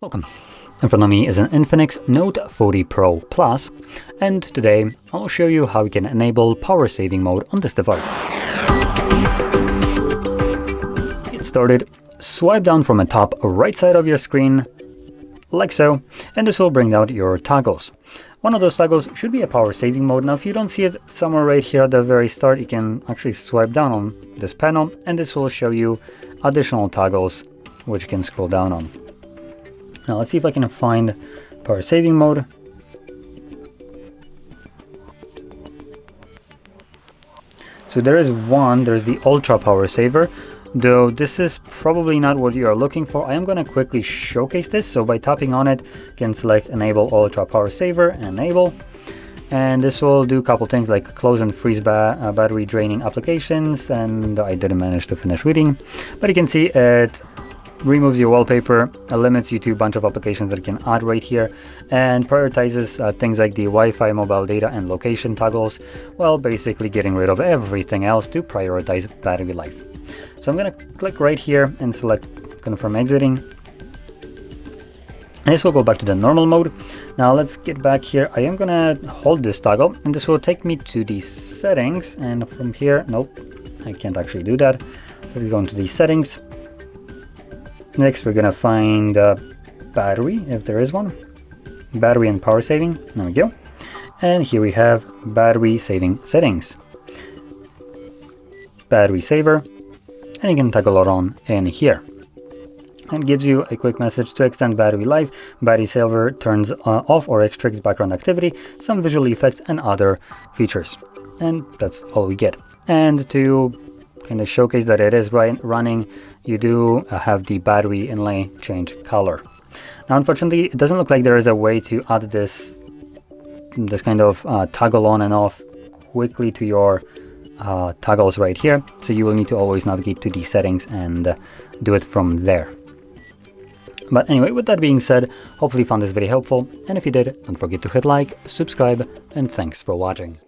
Welcome. In front of me is an Infinix Note 40 Pro Plus, and today I'll show you how you can enable power saving mode on this device. To get started, swipe down from the top right side of your screen, like so, and this will bring out your toggles. One of those toggles should be a power saving mode. Now if you don't see it somewhere right here at the very start, you can actually swipe down on this panel and this will show you additional toggles which you can scroll down on. Now let's see if I can find power saving mode. So there is one, there's the Ultra Power Saver, though this is probably not what you are looking for. I am going to quickly showcase this. So by tapping on it, you can select Enable Ultra Power Saver, Enable. And this will do a couple things like close and freeze battery draining applications, and I didn't manage to finish reading. But you can see it removes your wallpaper, limits you to a bunch of applications that you can add right here, and prioritizes things like the Wi-Fi, mobile data, and location toggles, while basically getting rid of everything else to prioritize battery life. So I'm going to click right here and select Confirm Exiting. And this will go back to the normal mode. Now let's get back here. I am going to hold this toggle, and this will take me to the settings, and from here, nope, I can't actually do that. Let's go into the settings. Next, we're gonna find battery, if there is one. Battery and power saving, there we go. And here we have battery saving settings. Battery saver, and you can toggle it on in here. And gives you a quick message to extend battery life. Battery saver turns off or restricts background activity, some visual effects, and other features. And that's all we get. And to kind of showcase that it is running, you do have the battery inlay change color. Now unfortunately it doesn't look like there is a way to add this kind of toggle on and off quickly to your toggles right here, so you will need to always navigate to the settings and do it from there. But anyway, with that being said, hopefully you found this video helpful, and if you did, don't forget to hit like, subscribe, and thanks for watching.